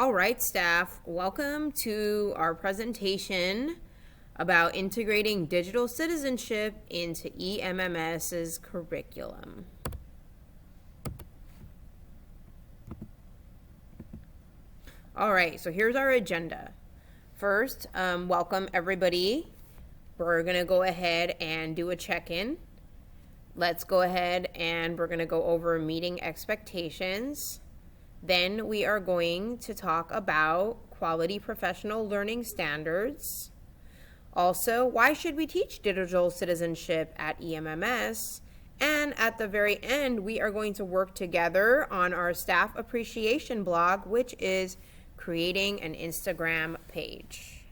All right, staff, welcome to our presentation about integrating digital citizenship into EMMS's curriculum. All right, so here's our agenda. First, welcome everybody. We're gonna go ahead and do a check-in. Let's go ahead and we're gonna go over meeting expectations. Then we are going to talk about quality professional learning standards. Also, why should we teach digital citizenship at EMMS? And at the very end, we are going to work together on our staff appreciation blog, which is creating an Instagram page.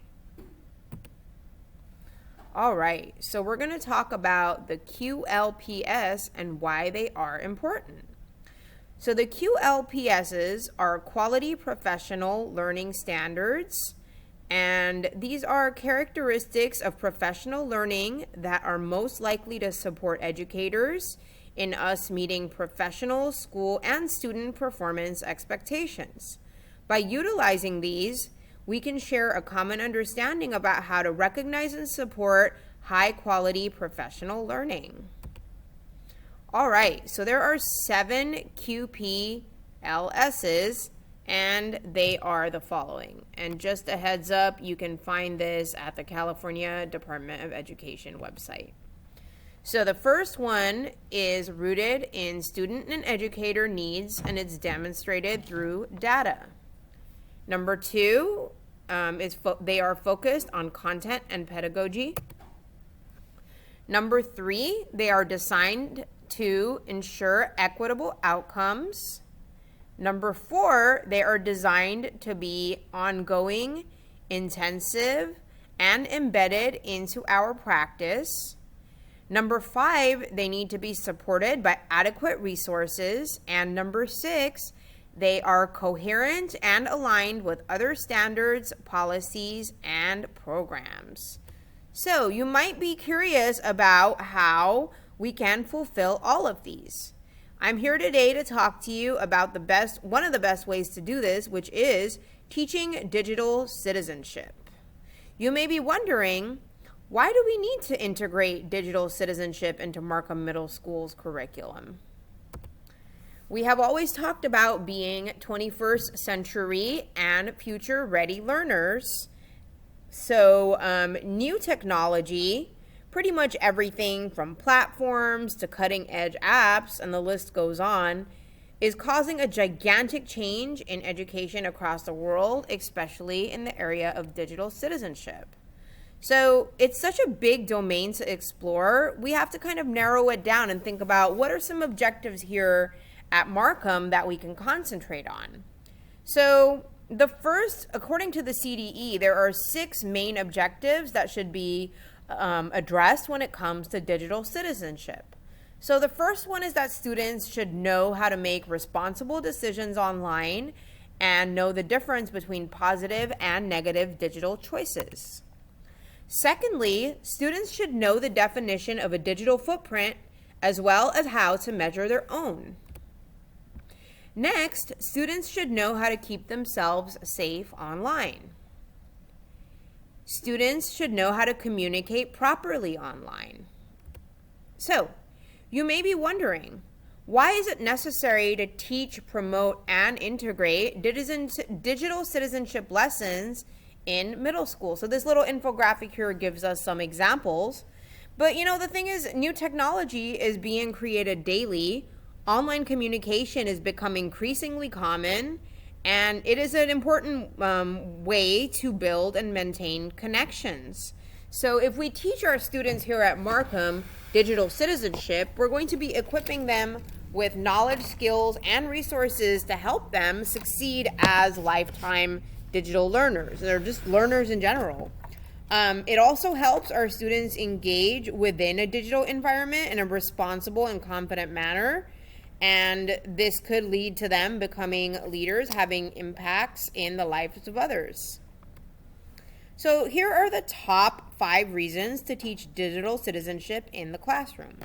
All right, so we're going to talk about the QLPS and why they are important. So the QLPSs are quality professional learning standards, and these are characteristics of professional learning that are most likely to support educators in us meeting professional, school, and student performance expectations. By utilizing these, we can share a common understanding about how to recognize and support high-quality professional learning. All right, so there are 7 QPLSs, and they are the following. And just a heads up, you can find this at the California Department of Education website. So the first one is rooted in student and educator needs, and it's demonstrated through data. Number 2 they are focused on content and pedagogy. Number 3, they are designed to ensure equitable outcomes. Number 4, they are designed to be ongoing, intensive, and embedded into our practice. Number 5, they need to be supported by adequate resources. And number 6, they are coherent and aligned with other standards, policies, and programs. So you might be curious about how we can fulfill all of these. I'm here today to talk to you about one of the best ways to do this, which is teaching digital citizenship. You may be wondering, why do we need to integrate digital citizenship into Markham Middle School's curriculum? We have always talked about being 21st century and future ready learners. So new technology, pretty much everything from platforms to cutting edge apps, and the list goes on, is causing a gigantic change in education across the world, especially in the area of digital citizenship. So it's such a big domain to explore, we have to kind of narrow it down and think about what are some objectives here at Markham that we can concentrate on. So the first, according to the CDE, there are 6 main objectives that should be addressed when it comes to digital citizenship. So the first one is that students should know how to make responsible decisions online and know the difference between positive and negative digital choices. Secondly, students should know the definition of a digital footprint as well as how to measure their own. Next, students should know how to keep themselves safe online. Students should know how to communicate properly online. So, you may be wondering, why is it necessary to teach, promote, and integrate digital citizenship lessons in middle school? So this little infographic here gives us some examples. But the thing is, new technology is being created daily. Online communication is becoming increasingly common, and it is an important way to build and maintain connections. So if we teach our students here at Markham digital citizenship, we're going to be equipping them with knowledge, skills, and resources to help them succeed as lifetime digital learners. They're just learners in general. It also helps our students engage within a digital environment in a responsible and confident manner. And this could lead to them becoming leaders, having impacts in the lives of others. So here are the top 5 reasons to teach digital citizenship in the classroom.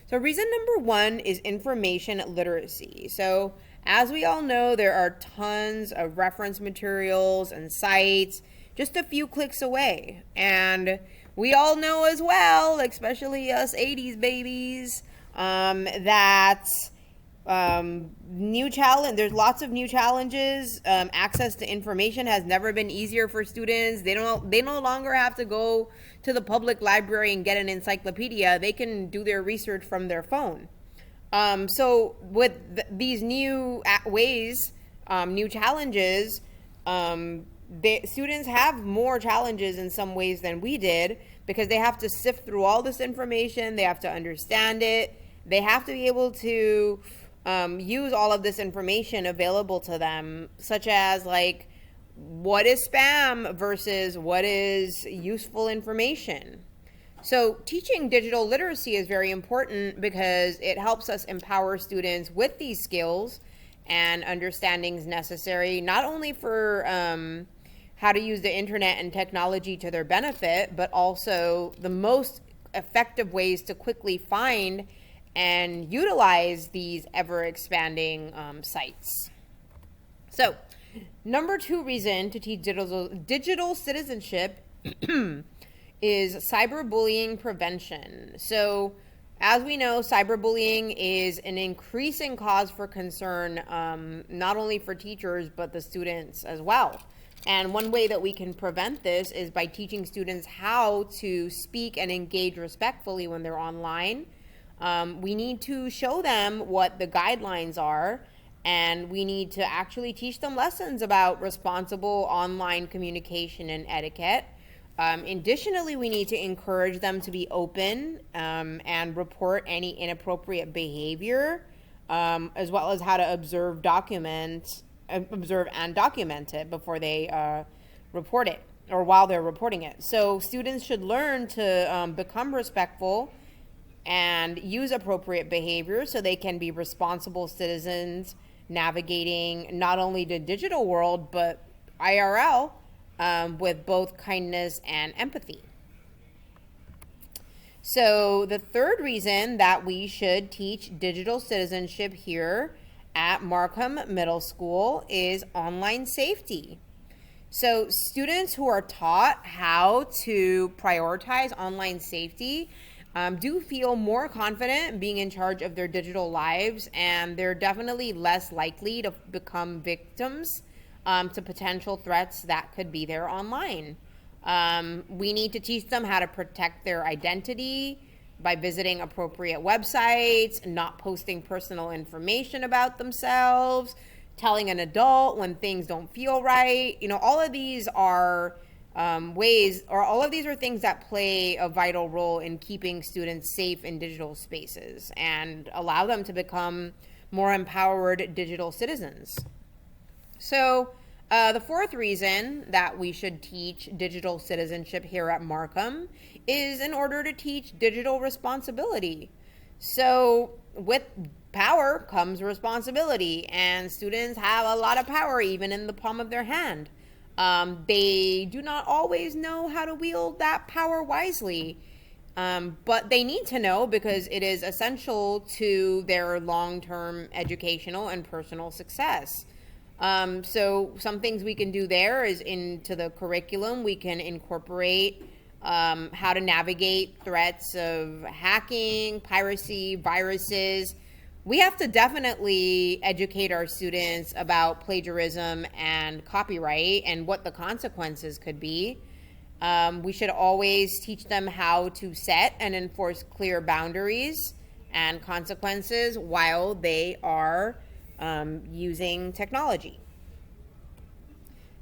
So reason number 1 is information literacy. So As we all know, there are tons of reference materials and sites just a few clicks away. And we all know as well, especially us 80s babies, that there's lots of new challenges. Access to information has never been easier for students. They no longer have to go to the public library and get an encyclopedia. They can do their research from their phone. So with these new ways, new challenges, students have more challenges in some ways than we did, because they have to sift through all this information. They have to understand it. They have to be able to use all of this information available to them, such as like, what is spam versus what is useful information. So teaching digital literacy is very important because it helps us empower students with these skills and understandings necessary, not only for how to use the internet and technology to their benefit, but also the most effective ways to quickly find and utilize these ever-expanding sites. So, number 2 reason to teach digital citizenship is cyberbullying prevention. So, as we know, cyberbullying is an increasing cause for concern, not only for teachers, but the students as well. And one way that we can prevent this is by teaching students how to speak and engage respectfully when they're online. We need to show them what the guidelines are, and we need to actually teach them lessons about responsible online communication and etiquette. Additionally, we need to encourage them to be open and report any inappropriate behavior, as well as how to observe and document it before they report it, or while they're reporting it. So students should learn to become respectful and use appropriate behavior so they can be responsible citizens navigating not only the digital world, but IRL, with both kindness and empathy. So the third reason that we should teach digital citizenship here at Markham Middle School is online safety. So students who are taught how to prioritize online safety do feel more confident being in charge of their digital lives, and they're definitely less likely to become victims to potential threats that could be there online. We need to teach them how to protect their identity by visiting appropriate websites, not posting personal information about themselves, telling an adult when things don't feel right. All of these are all of these are things that play a vital role in keeping students safe in digital spaces and allow them to become more empowered digital citizens. So the fourth reason that we should teach digital citizenship here at Markham is in order to teach digital responsibility. So with power comes responsibility, and students have a lot of power even in the palm of their hand. They do not always know how to wield that power wisely, but they need to know because it is essential to their long-term educational and personal success. So some things we can do there is into the curriculum, we can incorporate how to navigate threats of hacking, piracy, viruses. We have to definitely educate our students about plagiarism and copyright and what the consequences could be. We should always teach them how to set and enforce clear boundaries and consequences while they are using technology.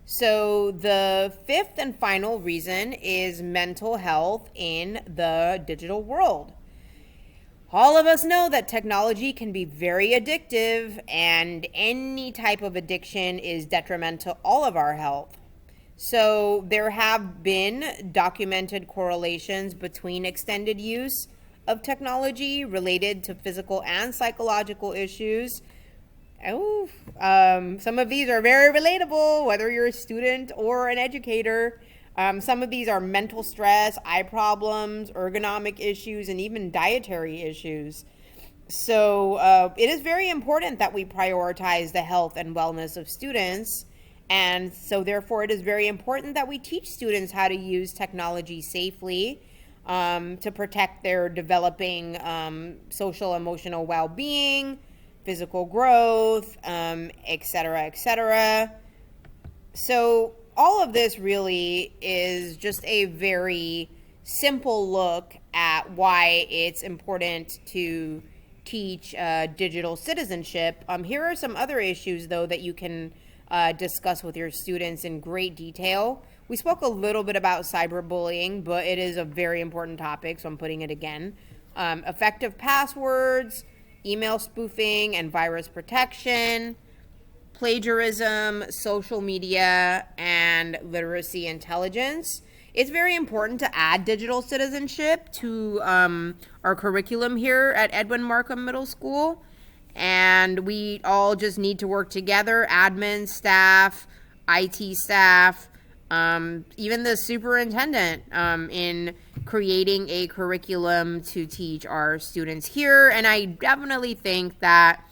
So the fifth and final reason is mental health in the digital world. All of us know that technology can be very addictive, and any type of addiction is detrimental to all of our health. So there have been documented correlations between extended use of technology related to physical and psychological issues. Some of these are very relatable, whether you're a student or an educator. Some of these are mental stress, eye problems, ergonomic issues, and even dietary issues. So it is very important that we prioritize the health and wellness of students. And so, therefore, it is very important that we teach students how to use technology safely to protect their developing social, emotional well being, physical growth, et cetera, et cetera. So, all of this really is just a very simple look at why it's important to teach digital citizenship. Here are some other issues, though, that you can discuss with your students in great detail. We spoke a little bit about cyberbullying, but it is a very important topic, so I'm putting it again. Effective passwords, email spoofing and virus protection, plagiarism, social media, and literacy intelligence. It's very important to add digital citizenship to our curriculum here at Edwin Markham Middle School. And we all just need to work together, admin, staff, IT staff, even the superintendent, in creating a curriculum to teach our students here. And I definitely think that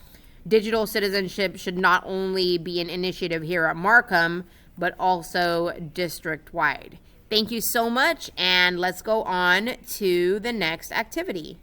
digital citizenship should not only be an initiative here at Markham, but also district-wide. Thank you so much, and let's go on to the next activity.